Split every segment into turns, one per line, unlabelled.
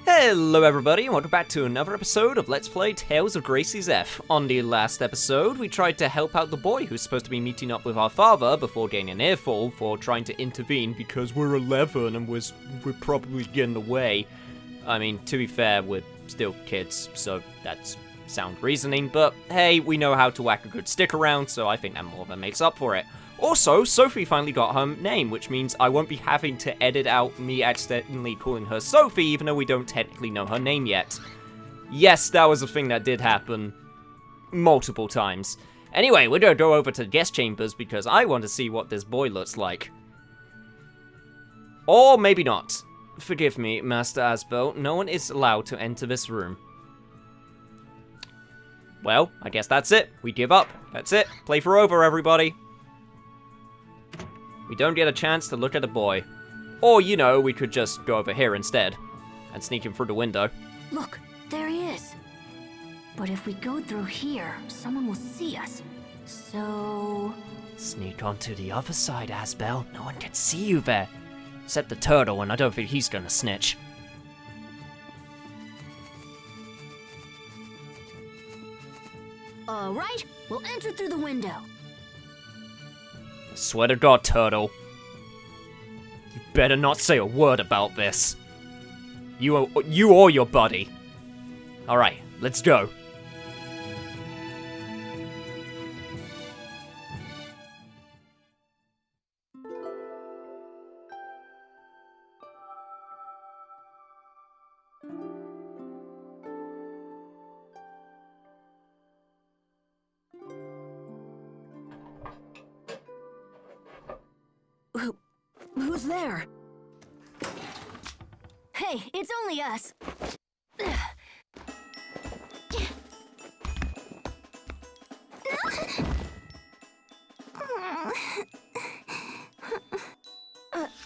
Hello everybody, and welcome back to another episode of Let's Play Tales of Gracie's F. On the last episode, we tried to help out the boy who's supposed to be meeting up with our father before getting an earful for trying to intervene because we're 11 and we're probably getting away. I mean, to be fair, we're still kids, so that's sound reasoning, but hey, we know how to whack a good stick around, so I think that more than makes up for it. Also, Sophie finally got her name, which means I won't be having to edit out me accidentally calling her Sophie, even though we don't technically know her name yet. Yes, that was a thing that did happen multiple times. Anyway, we're gonna go over to the guest chambers because I want to see what this boy looks like. Or maybe not. Forgive me, Master Asbel, no one is allowed to enter this room. Well, I guess that's it. We give up. That's it. Playthrough over, everybody. We don't get a chance to look at a boy. Or, you know, we could just go over here instead and sneak him through the window.
Look, there he is. But if we go through here, someone will see us. So...
Sneak onto the other side, Asbel. No one can see you there. Except the turtle, and I don't think he's gonna snitch.
Alright, we'll enter through the window.
Swear to God, turtle. You better not say a word about this. You or your buddy. Alright, let's go.
Who's there? Hey, it's only us.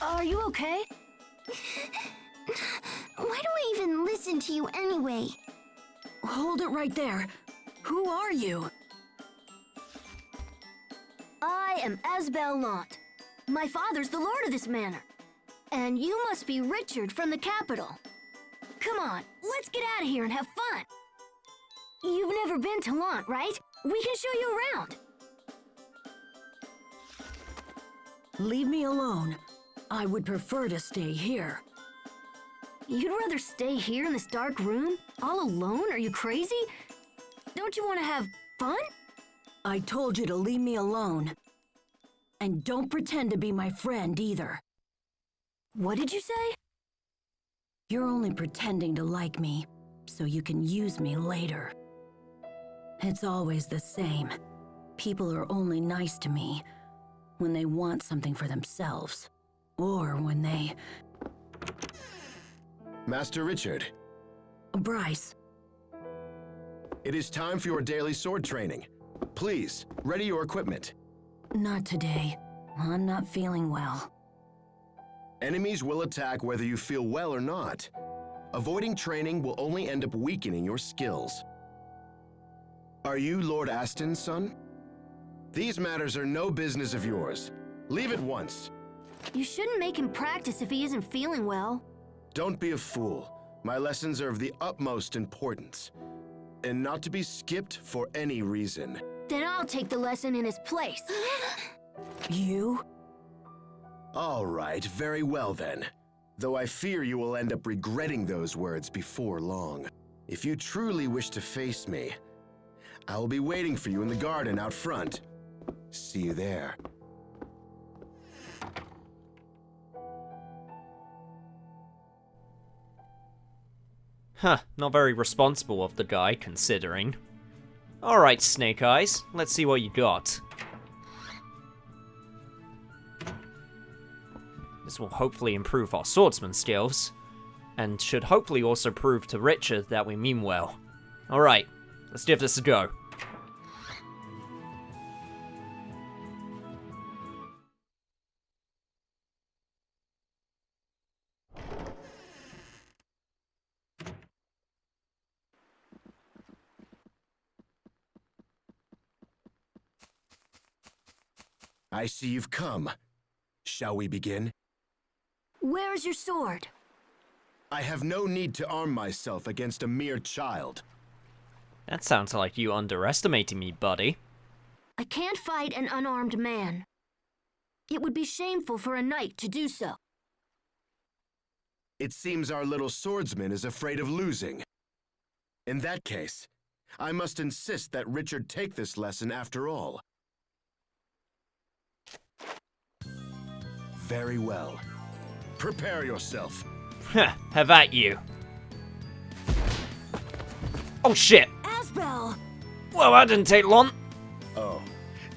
Are you okay?
Why do I even listen to you anyway?
Hold it right there. Who are you? I am Asbel Lant. My father's the lord of this manor. And you must be Richard from the capital. Come on, let's get out of here and have fun. You've never been to Lant, right? We can show you around.
Leave me alone. I would prefer to stay here.
You'd rather stay here in this dark room? All alone? Are you crazy? Don't you want to have fun?
I told you to leave me alone. And don't pretend to be my friend either.
What did you say?
You're only pretending to like me, so you can use me later. It's always the same. People are only nice to me when they want something for themselves. Or when they...
Master Richard.
Bryce.
It is time for your daily sword training. Please, ready your equipment.
Not today. I'm not feeling well.
Enemies will attack whether you feel well or not. Avoiding training will only end up weakening your skills. Are you Lord Aston's son? These matters are no business of yours. Leave at once.
You shouldn't make him practice if he isn't feeling well.
Don't be a fool. My lessons are of the utmost importance, and not to be skipped for any reason.
Then I'll take the lesson in his place.
You?
All right, very well then. Though I fear you will end up regretting those words before long. If you truly wish to face me, I will be waiting for you in the garden out front. See you there.
Huh, not very responsible of the guy, considering. Alright, Snake Eyes, let's see what you got. This will hopefully improve our swordsman skills, and should hopefully also prove to Richard that we mean well. Alright, let's give this a go.
I see you've come. Shall we begin?
Where's your sword?
I have no need to arm myself against a mere child.
That sounds like you underestimating me, buddy.
I can't fight an unarmed man. It would be shameful for a knight to do so.
It seems our little swordsman is afraid of losing. In that case, I must insist that Richard take this lesson after all. Very well. Prepare yourself.
Heh, have at you. Oh shit!
Asbel!
Well, that didn't take long.
Oh,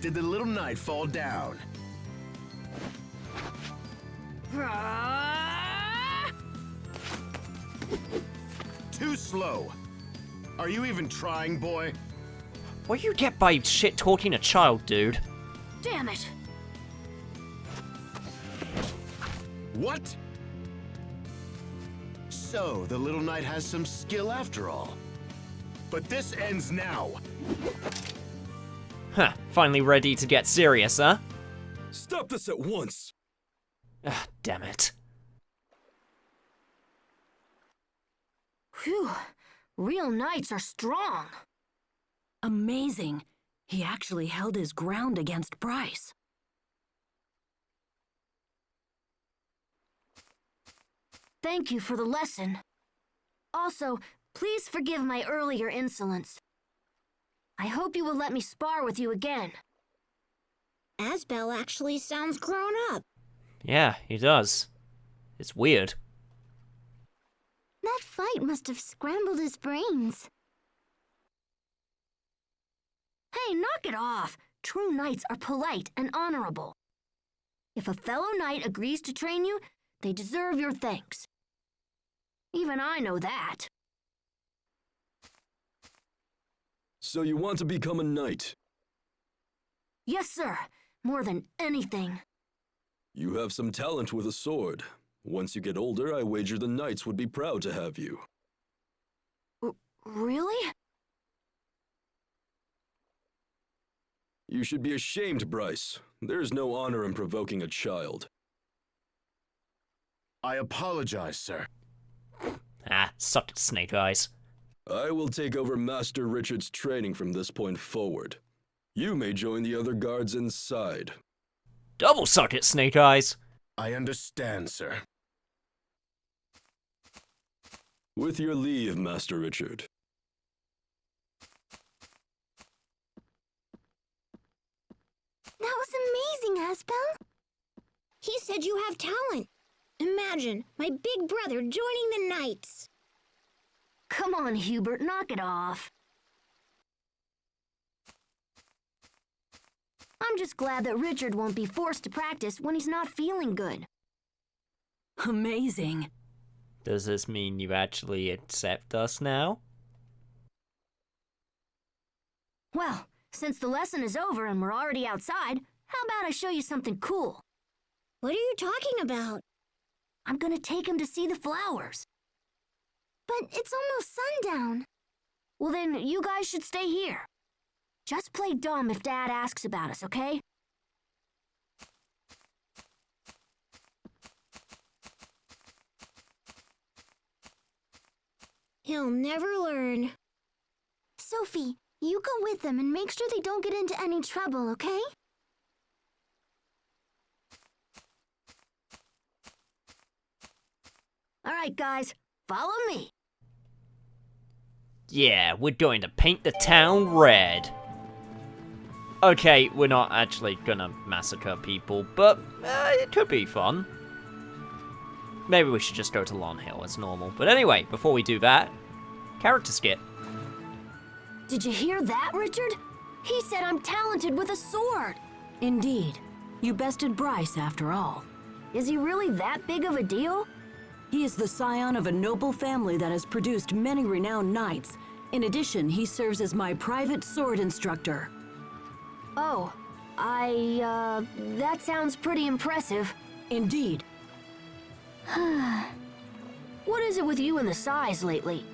did the little knight fall down? Too slow. Are you even trying, boy?
What do you get by shit-talking a child, dude?
Damn it!
What? So, the little knight has some skill after all. But this ends now.
Huh, finally ready to get serious, huh?
Stop this at once!
Ah, damn it.
Phew. Real knights are strong.
Amazing. He actually held his ground against Bryce.
Thank you for the lesson. Also, please forgive my earlier insolence. I hope you will let me spar with you again.
Asbel actually sounds grown up.
Yeah, he does. It's weird.
That fight must have scrambled his brains.
Hey, knock it off! True knights are polite and honorable. If a fellow knight agrees to train you, they deserve your thanks. Even I know that.
So you want to become a knight?
Yes, sir. More than anything.
You have some talent with a sword. Once you get older, I wager the knights would be proud to have you.
Really?
You should be ashamed, Bryce. There's no honor in provoking a child.
I apologize, sir.
Ah, suck it, Snake Eyes.
I will take over Master Richard's training from this point forward. You may join the other guards inside.
Double suck it, Snake Eyes.
I understand, sir.
With your leave, Master Richard.
That was amazing, Asbel. He said you have talent. Imagine, my big brother joining the Knights.
Come on, Hubert, knock it off. I'm just glad that Richard won't be forced to practice when he's not feeling good.
Amazing.
Does this mean you actually accept us now?
Well, since the lesson is over and we're already outside, how about I show you something cool?
What are you talking about?
I'm gonna take him to see the flowers.
But it's almost sundown.
Well then, you guys should stay here. Just play dumb if Dad asks about us, okay?
He'll never learn. Sophie, you go with them and make sure they don't get into any trouble, okay?
All right, guys, follow me.
Yeah, we're going to paint the town red. Okay, we're not actually gonna massacre people, but it could be fun. Maybe we should just go to Lawn Hill as normal. But anyway, before we do that, character skit.
Did you hear that, Richard? He said I'm talented with a sword.
Indeed. You bested Bryce, after all.
Is he really that big of a deal?
He is the scion of a noble family that has produced many renowned knights. In addition, he serves as my private sword instructor.
Oh, that sounds pretty impressive.
Indeed.
What is it with you and the size lately?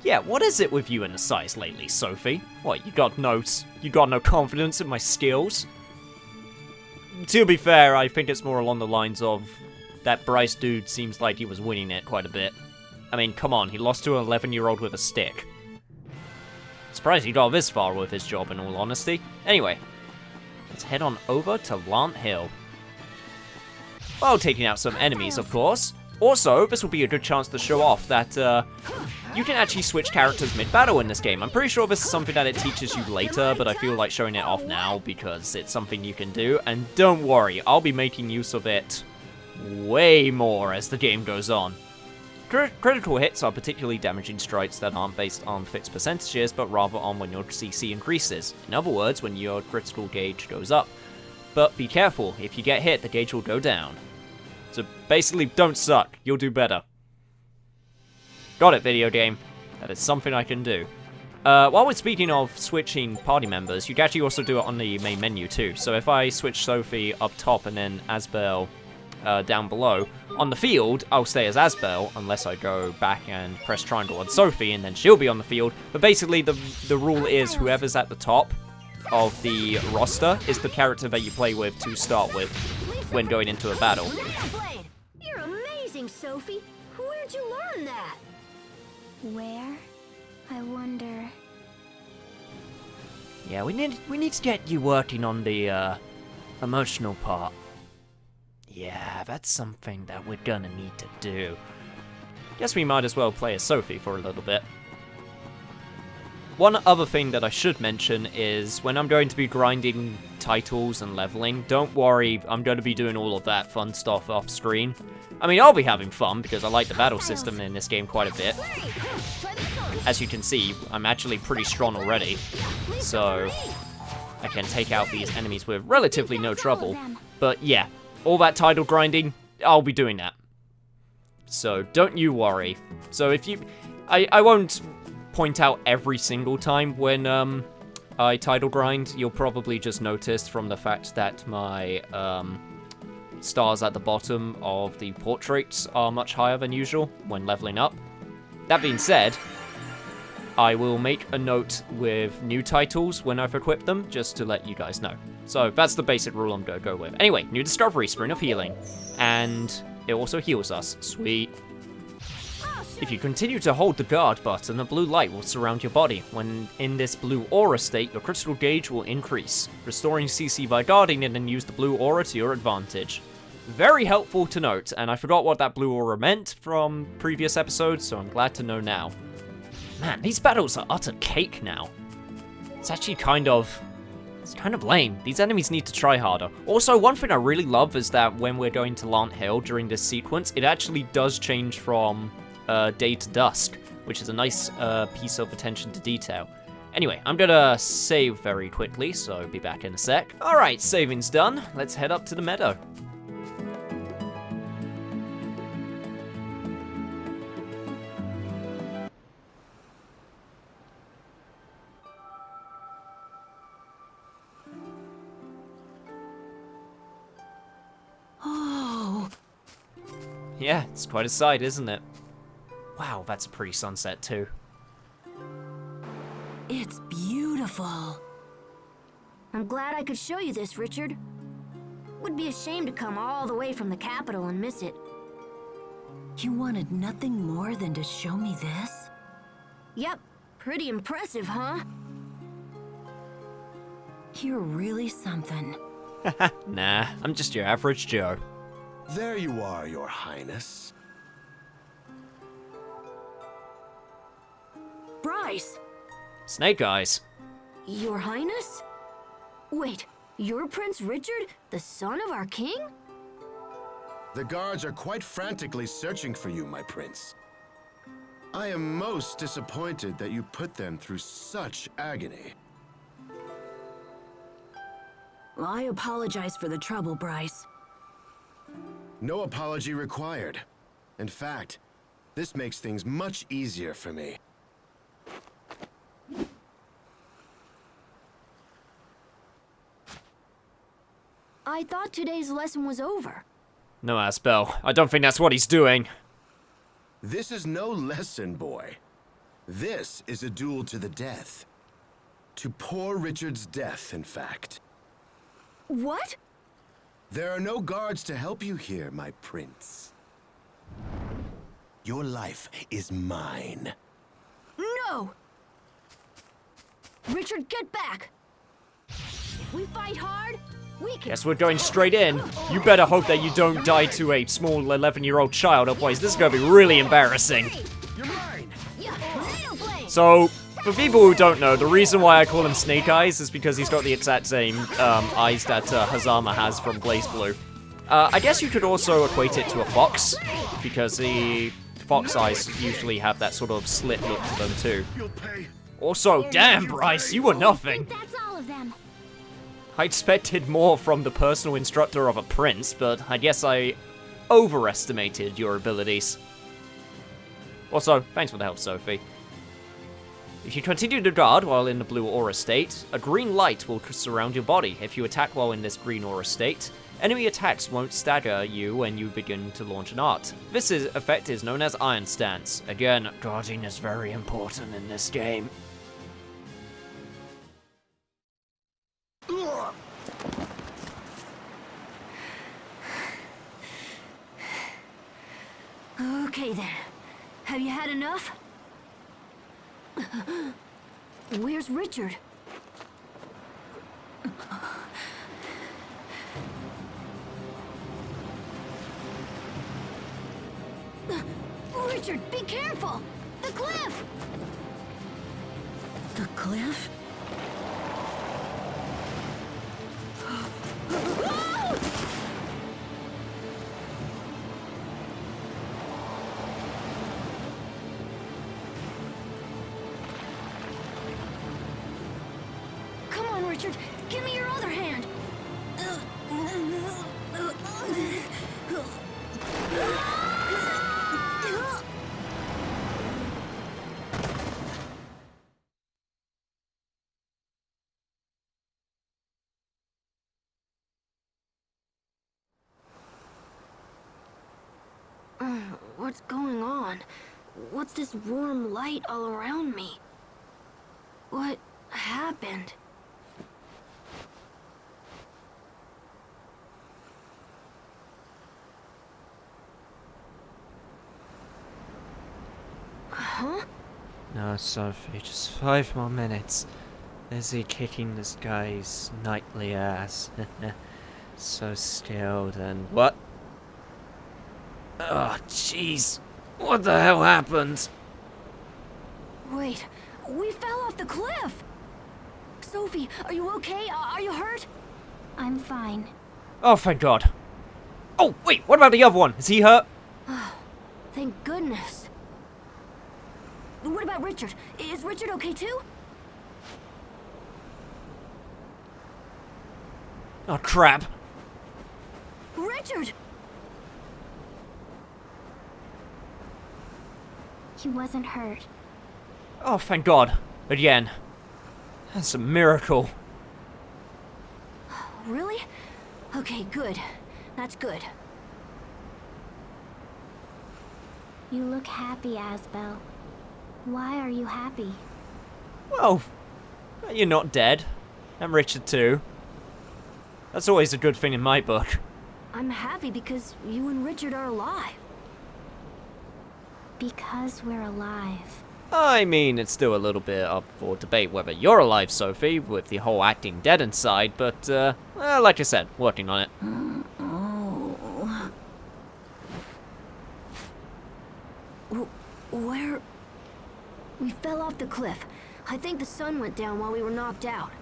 Yeah, what is it with you and the size lately, Sophie? What, you got no confidence in my skills? To be fair, I think it's more along the lines of that Bryce dude seems like he was winning it quite a bit. I mean, come on, he lost to an 11-year-old with a stick. Surprised he got this far with his job, in all honesty. Anyway, let's head on over to Lant Hill. While taking out some enemies, of course. Also, this will be a good chance to show off that you can actually switch characters mid-battle in this game. I'm pretty sure this is something that it teaches you later, but I feel like showing it off now because it's something you can do. And don't worry, I'll be making use of it way more as the game goes on. Critical hits are particularly damaging strikes that aren't based on fixed percentages, but rather on when your CC increases. In other words, when your critical gauge goes up. But be careful, if you get hit, the gauge will go down. So basically, don't suck, you'll do better. Got it, video game. That is something I can do. While we're speaking of switching party members, you can actually also do it on the main menu too. So if I switch Sophie up top and then Asbel down below, on the field, I'll stay as Asbel unless I go back and press triangle on Sophie, and then she'll be on the field. But basically, the rule is whoever's at the top of the roster is the character that you play with to start with when going into a battle.
Blade, you're amazing, Sophie. Where'd you learn that?
Where? I wonder.
Yeah, we need to get you working on the emotional part. Yeah, that's something that we're gonna need to do. Guess we might as well play as Sophie for a little bit. One other thing that I should mention is when I'm going to be grinding titles and leveling, don't worry, I'm going to be doing all of that fun stuff off screen. I mean, I'll be having fun because I like the battle system in this game quite a bit. As you can see, I'm actually pretty strong already, so I can take out these enemies with relatively no trouble. But yeah, all that title grinding, I'll be doing that. So don't you worry. So if you... I won't point out every single time when I title grind. You'll probably just notice from the fact that my stars at the bottom of the portraits are much higher than usual when leveling up. That being said, I will make a note with new titles when I've equipped them, just to let you guys know. So that's the basic rule I'm going to go with. Anyway, new discovery, Spring of Healing. And it also heals us. Sweet. If you continue to hold the guard button, a blue light will surround your body. When in this blue aura state, your critical gauge will increase, restoring CC by guarding it, and use the blue aura to your advantage. Very helpful to note, and I forgot what that blue aura meant from previous episodes, so I'm glad to know now. Man, these battles are utter cake now. It's actually kind of lame. These enemies need to try harder. Also, one thing I really love is that when we're going to Lant Hill during this sequence, it actually does change from day to dusk, which is a nice piece of attention to detail. Anyway, I'm gonna save very quickly, so be back in a sec. Alright, saving's done. Let's head up to the meadow.
Oh,
Yeah, it's quite a sight, isn't it? Wow, that's a pretty sunset too.
it's beautiful.
I'm glad I could show you this, Richard. Would be a shame to come all the way from the capital and miss it.
You wanted nothing more than to show me this?
Yep, pretty impressive, huh?
You're really something.
Nah, I'm just your average Joe.
There you are, Your Highness.
Bryce!
Snake Eyes.
Your Highness? Wait, you're Prince Richard, the son of our king?
The guards are quite frantically searching for you, my prince. I am most disappointed that you put them through such agony.
I apologize for the trouble, Bryce.
No apology required. In fact, this makes things much easier for me.
I thought today's lesson was over.
No, Asbel. I don't think that's what he's doing.
This is no lesson, boy. This is a duel to the death. To poor Richard's death, in fact.
What?
There are no guards to help you here, my prince. Your life is mine.
No! Richard, get back! If we fight hard, we can...
Guess we're going straight in. You better hope that you don't die to a small 11-year-old child, otherwise this is gonna be really embarrassing.
You're mine!
Yeah, tornado blade!
So, for people who don't know, the reason why I call him Snake Eyes is because he's got the exact same eyes that Hazama has from BlazBlue. I guess you could also equate it to a fox, because the fox eyes usually have that sort of slit look to them too. Also, damn Bryce, you were nothing.
That's all of them.
I expected more from the personal instructor of a prince, but I guess I overestimated your abilities. Also, thanks for the help, Sophie. If you continue to guard while in the blue aura state, a green light will surround your body. If you attack while in this green aura state, enemy attacks won't stagger you when you begin to launch an art. This effect is known as Iron Stance. Again, guarding is very important in this game.
Okay then. Have you had enough? Where's Richard? Richard, be careful! The cliff!
The cliff?
Come on, Richard. Give me your other hand. What's going on? What's this warm light all around me? What happened? Huh?
No, Sophie, just 5 more minutes. Busy kicking this guy's nightly ass. So skilled and... What? Oh, jeez. What the hell happened?
Wait, we fell off the cliff! Sophie, are you okay? Are you hurt?
I'm fine.
Oh, thank God. Oh, wait, what about the other one? Is he hurt?
Thank goodness. What about Richard? Is Richard okay too?
Oh, crap.
Richard!
He wasn't hurt.
Oh, thank God. Again. That's a miracle.
Really? Okay, good. That's good.
You look happy, Asbel. Why are you happy?
Well, you're not dead. I'm Richard too. That's always a good thing in my book.
I'm happy because you and Richard are alive.
Because we're alive.
I mean, it's still a little bit up for debate whether you're alive, Sophie, with the whole acting dead inside, but, well, like I said, working on it.
Oh.
Where? We fell off the cliff. I think the sun went down while we were knocked out.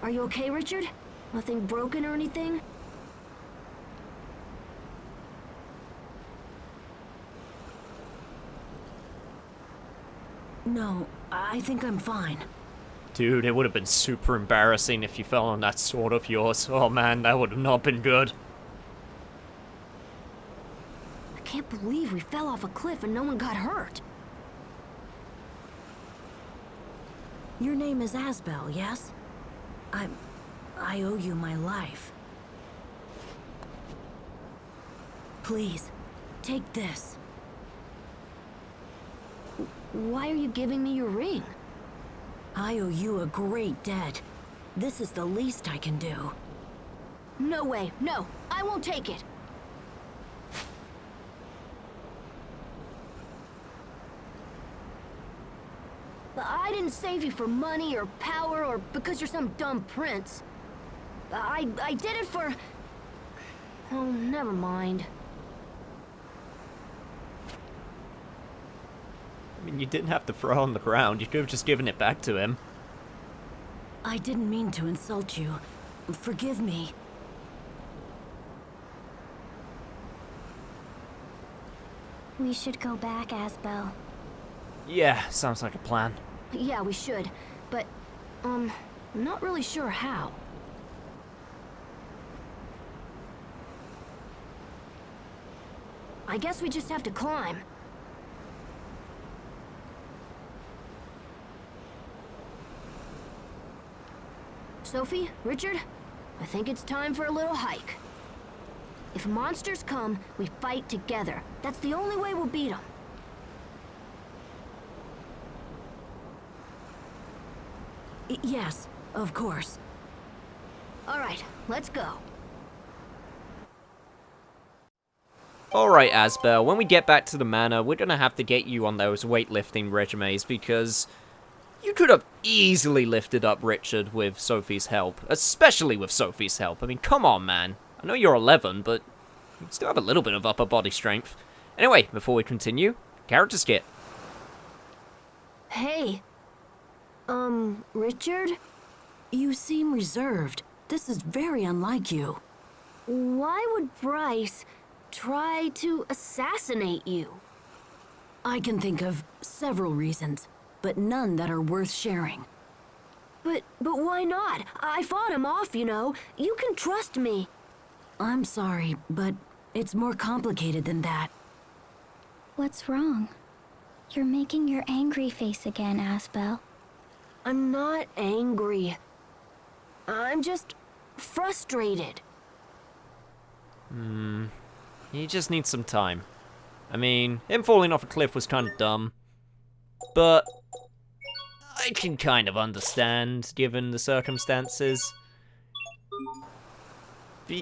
Are you okay, Richard? Nothing broken or anything?
No, I think I'm fine.
Dude, it would have been super embarrassing if you fell on that sword of yours. Oh man, that would have not been good.
I can't believe we fell off a cliff and no one got hurt.
Your name is Asbel, yes? I owe you my life. Please, take this.
Why are you giving me your ring?
I owe you a great debt. This is the least I can do.
No way. No, I won't take it. I didn't save you for money or power or because you're some dumb prince. I did it for... Oh, never mind.
I mean, you didn't have to throw on the ground. You could have just given it back to him.
I didn't mean to insult you. Forgive me.
We should go back, Asbel.
Yeah, sounds like a plan.
Yeah, we should. But, I'm not really sure how. I guess we just have to climb. Sophie, Richard, I think it's time for a little hike. If monsters come, we fight together. That's the only way we'll beat them.
Yes, of course.
All right, let's go.
Alright, Asbel, when we get back to the manor, we're gonna have to get you on those weightlifting resumes because you could have easily lifted up Richard with Sophie's help, especially with Sophie's help. I mean, come on, man. I know you're 11, but you still have a little bit of upper body strength. Anyway, before we continue, character skit.
Hey. Richard?
You seem reserved. This is very unlike you.
Why would Bryce try to assassinate you?
I can think of several reasons, but none that are worth sharing.
But why not? I fought him off, you know. You can trust me.
I'm sorry, but it's more complicated than that.
What's wrong? You're making your angry face again, Asbel.
I'm not angry. I'm just frustrated.
He just needs some time. I mean, him falling off a cliff was kind of dumb, but I can kind of understand, given the circumstances.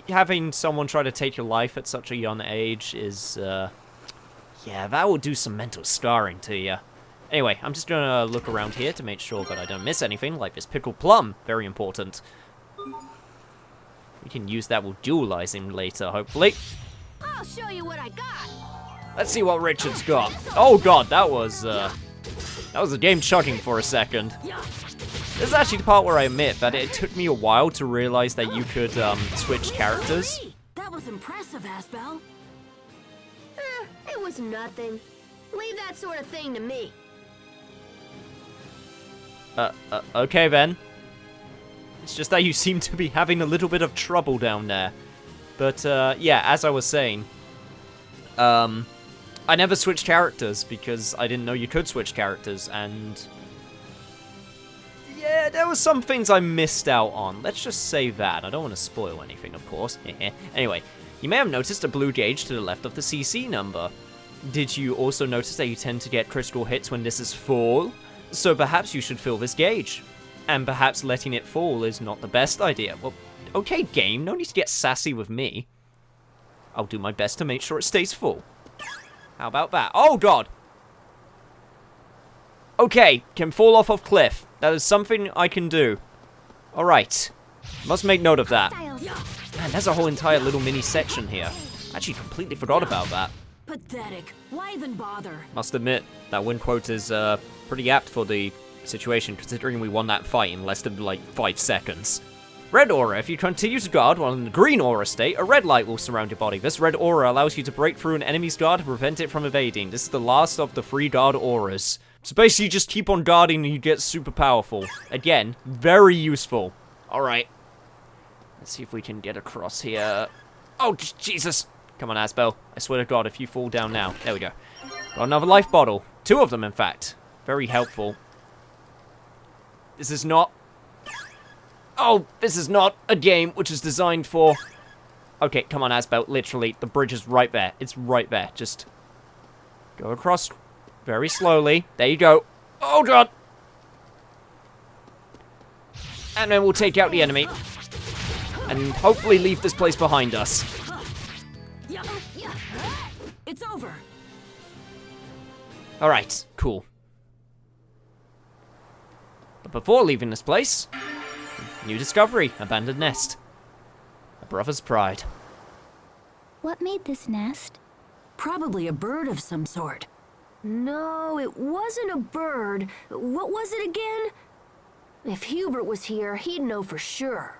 Having someone try to take your life at such a young age is, yeah, that will do some mental scarring to you. Anyway, I'm just gonna look around here to make sure that I don't miss anything, like this pickled plum. Very important. We can use that with dualizing later, hopefully.
I'll show you what I got.
Let's see what Richard's got. Oh god, that was the game chugging for a second. This is actually the part where I admit that it took me a while to realize that you could, switch characters.
That was impressive, Asbel.
It was nothing. Leave that sort of thing to me.
Okay then. It's just that you seem to be having a little bit of trouble down there. But, yeah, as I was saying, I never switched characters because I didn't know you could switch characters, and yeah, there were some things I missed out on. Let's just say that. I don't want to spoil anything, of course. Anyway, you may have noticed a blue gauge to the left of the CC number. Did you also notice that you tend to get critical hits when this is full? So perhaps you should fill this gauge. And perhaps letting it fall is not the best idea. Well, okay, game, no need to get sassy with me. I'll do my best to make sure it stays full. How about that? Oh, God! Okay, can fall off of cliff. That is something I can do. Alright. Must make note of that. Man, there's a whole entire little mini section here. I actually completely forgot about that.
Pathetic. Why even bother?
Must admit, that win quote is, pretty apt for the situation, considering we won that fight in less than, like, 5 seconds. Red aura. If you continue to guard while in the green aura state, a red light will surround your body. This red aura allows you to break through an enemy's guard to prevent it from evading. This is the last of the 3 guard auras. So basically, you just keep on guarding and you get super powerful. Again, very useful. Alright. Let's see if we can get across here. Oh, Jesus! Come on, Asbel. I swear to God, if you fall down now. There we go. Got another life bottle. 2 of them, in fact. Very helpful. This is not... Oh, this is not a game which is designed for... Okay, come on, Asbel. Literally, the bridge is right there. It's right there. Just go across very slowly. There you go. Oh, God! And then we'll take out the enemy. and hopefully leave this place behind us.
It's over.
Alright, cool. But before leaving this place, new discovery, abandoned nest. A brother's pride.
What made this nest?
Probably a bird of some sort.
No, it wasn't a bird. What was it again? If Hubert was here, he'd know for sure.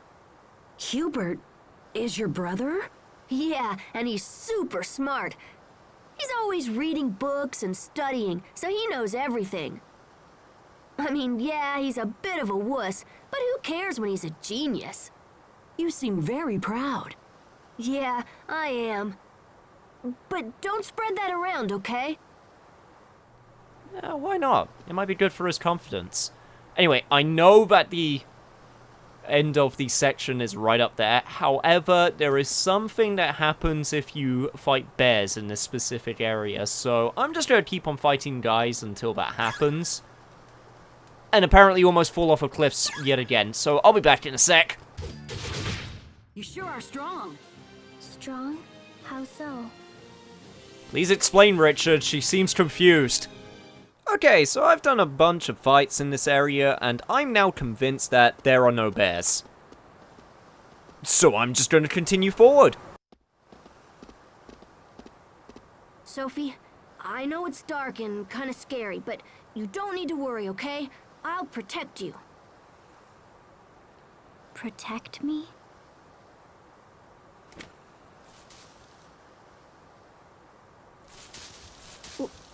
Hubert is your brother?
Yeah, and he's super smart. He's always reading books and studying, so he knows everything. I mean, yeah, he's a bit of a wuss, but who cares when he's a genius?
You seem very proud.
Yeah, I am. But don't spread that around, okay?
Why not? It might be good for his confidence. Anyway, I know that the end of the section is right up there. However, there is something that happens if you fight bears in this specific area. So I'm just going to keep on fighting guys until that happens. And apparently you almost fall off of cliffs yet again. So I'll be back in a sec.
You sure are strong.
Strong? How so?
Please explain, Richard. She seems confused. Okay, so I've done a bunch of fights in this area, and I'm now convinced that there are no bears. So I'm just going to continue forward.
Sophie, I know it's dark and kind of scary, but you don't need to worry, okay? I'll protect you.
Protect me?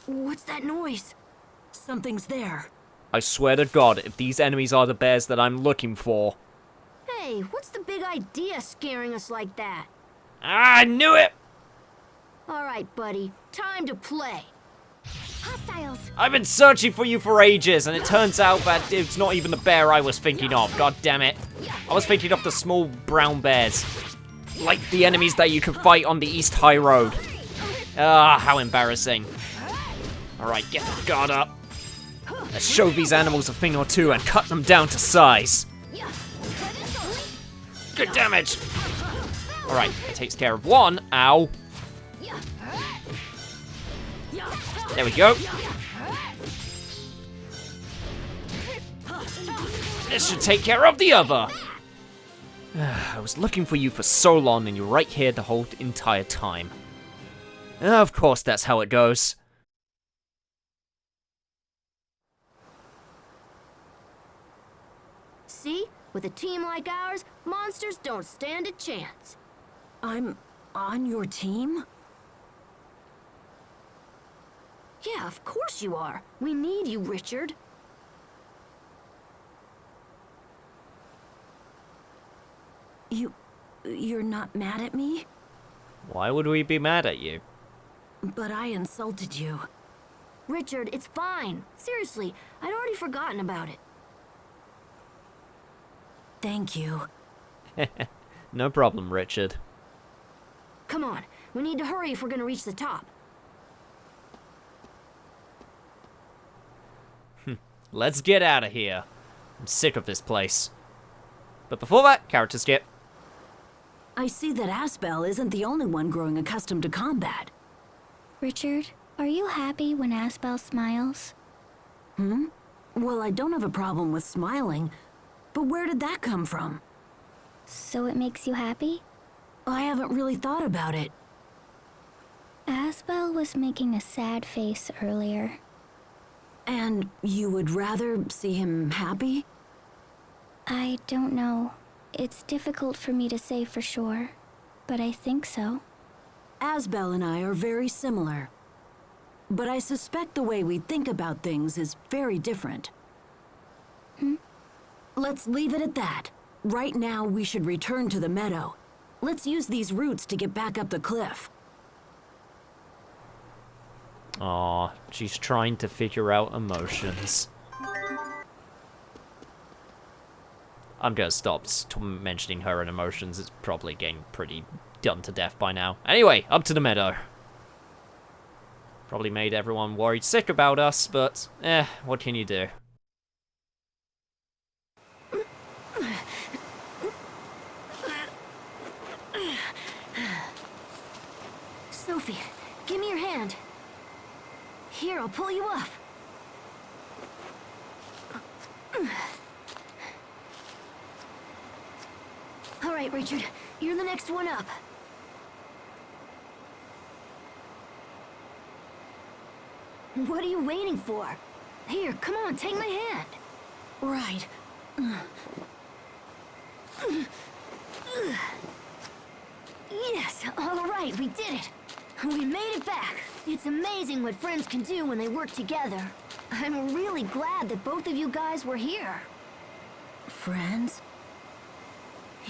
What's that noise?
Something's there.
I swear to God, if these enemies are the bears that I'm looking for.
Hey, what's the big idea scaring us like that?
I knew it!
Alright, buddy, time to play.
Hostiles!
I've been searching for you for ages, and it turns out that it's not even the bear I was thinking of. God damn it. I was thinking of the small brown bears. Like the enemies that you can fight on the East High Road. Ah, how embarrassing. Alright, get the guard up. Let's show these animals a thing or two and cut them down to size. Good damage. Alright, that takes care of one. Ow. There we go. This should take care of the other. I was looking for you for so long and you're right here the whole entire time. Of course, that's how it goes.
See? With a team like ours, monsters don't stand a chance.
I'm on your team?
Yeah, of course you are. We need you, Richard.
You're not mad at me?
Why would we be mad at you?
But I insulted you.
Richard, it's fine. Seriously, I'd already forgotten about it.
Thank you.
No problem, Richard.
Come on, we need to hurry if we're gonna reach the top.
Let's get out of here. I'm sick of this place. But before that, character skip.
I see that Asbel isn't the only one growing accustomed to combat.
Richard, are you happy when Asbel smiles?
Well, I don't have a problem with smiling, but where did that come from?
So it makes you happy?
I haven't really thought about it.
Asbel was making a sad face earlier.
And you would rather see him happy?
I don't know. It's difficult for me to say for sure, but I think so.
Asbel and I are very similar. But I suspect the way we think about things is very different. Let's leave it at that. Right now, we should return to the meadow. Let's use these roots to get back up the cliff.
Aw, she's trying to figure out emotions. I'm gonna stop mentioning her and emotions. It's probably getting pretty done to death by now. Anyway, up to the meadow. Probably made everyone worried sick about us, but what can you do?
Here, I'll pull you up. All right, Richard, you're the next one up. What are you waiting for? Here, come on, take my hand.
Right.
Yes, all right, we did it. We made it back. It's amazing what friends can do when they work together. I'm really glad that both of you guys were here.
Friends?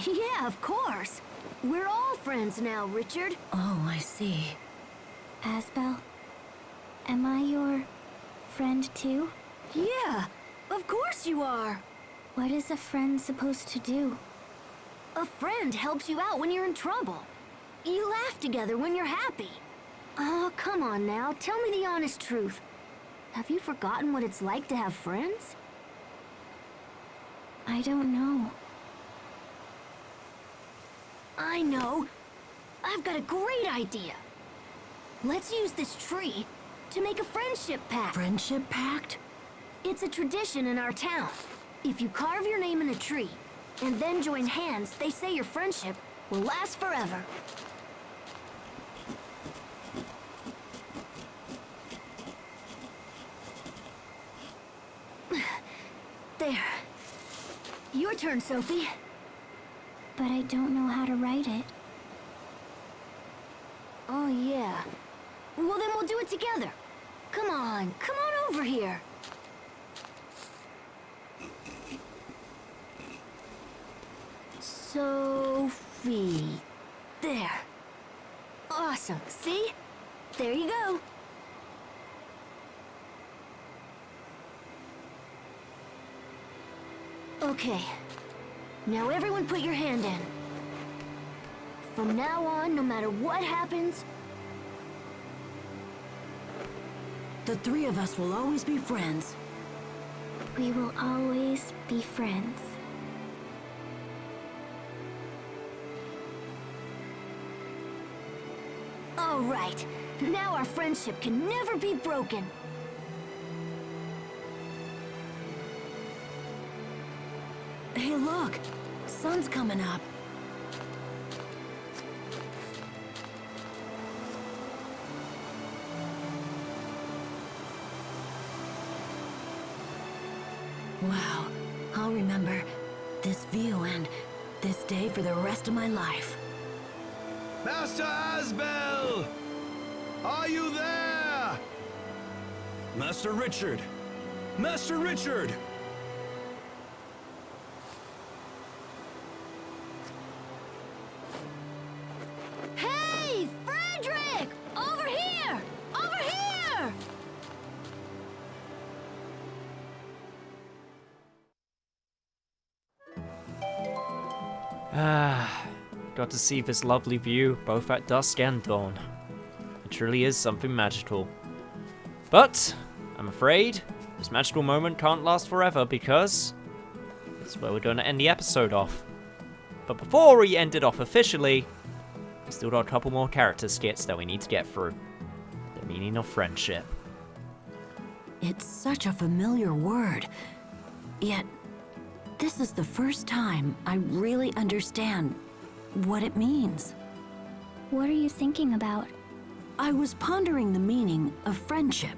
Yeah, of course. We're all friends now, Richard.
Oh, I see.
Asbel, am I your friend too?
Yeah, of course you are.
What is a friend supposed to do?
A friend helps you out when you're in trouble. You laugh together when you're happy. Oh, come on now, tell me the honest truth. Have you forgotten what it's like to have friends?
I don't know.
I know. I've got a great idea. Let's use this tree to make a friendship pact.
Friendship pact?
It's a tradition in our town. If you carve your name in a tree and then join hands, they say your friendship will last forever. There. Your turn, Sophie.
But I don't know how to write it.
Oh, yeah. Well, then we'll do it together. Come on over here. Sophie. There. Awesome. See? There you go. Okay. Now everyone put your hand in. From now on, no matter what happens,
The three of us will always be friends.
We will always be friends.
all right. Now our friendship can never be broken.
Hey, look! Sun's coming up. Wow, I'll remember this view and this day for the rest of my life.
Master Asbel! Are you there? Master Richard! Master Richard!
Hey, Frederick! Over here! Over here!
Got to see this lovely view both at dusk and dawn. It truly is something magical. But, I'm afraid, this magical moment can't last forever because that's where we're going to end the episode off. But before we end it off officially, we still got a couple more character skits that we need to get through. The meaning of friendship.
It's such a familiar word, yet this is the first time I really understand what it means.
What are you thinking about?
I was pondering the meaning of friendship.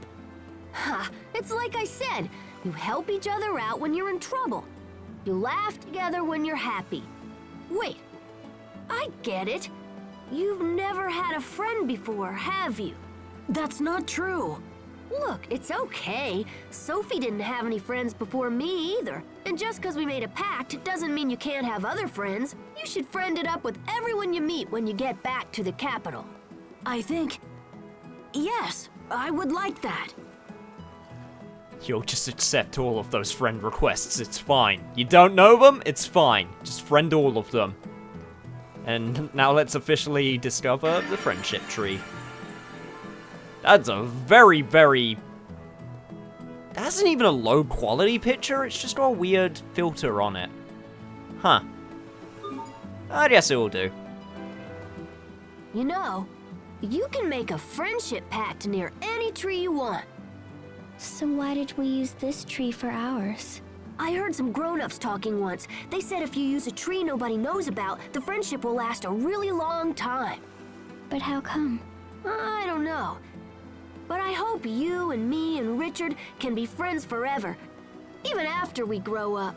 Ha! It's like I said, you help each other out when you're in trouble. You laugh together when you're happy. Wait, I get it. You've never had a friend before, have you?
That's not true.
Look, it's okay. Sophie didn't have any friends before me either. And just because we made a pact doesn't mean you can't have other friends. You should friend it up with everyone you meet when you get back to the capital.
I think... yes, I would like that.
You'll just accept all of those friend requests, it's fine. You don't know them? It's fine. Just friend all of them. And now let's officially discover the friendship tree. That's a very, very... That isn't even a low quality picture, it's just got a weird filter on it. Huh. I guess it will do.
You know, you can make a friendship pact near any tree you want.
So why did we use this tree for ours?
I heard some grown-ups talking once. They said if you use a tree nobody knows about, the friendship will last a really long time.
But how come?
I don't know. But I hope you and me and Richard can be friends forever, even after we grow up.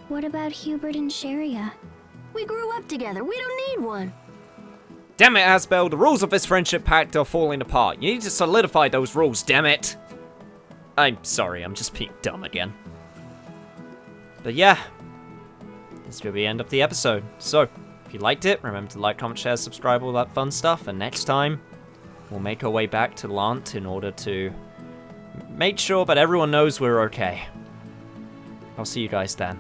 What about Hubert and Sharia?
We grew up together. We don't need one.
Damn it, Asbel, the rules of this friendship pact are falling apart. You need to solidify those rules, damn it. I'm sorry, I'm just being dumb again. But yeah, this will be the end of the episode. So, if you liked it, remember to like, comment, share, subscribe, all that fun stuff. And next time, we'll make our way back to Lant in order to make sure that everyone knows we're okay. I'll see you guys then.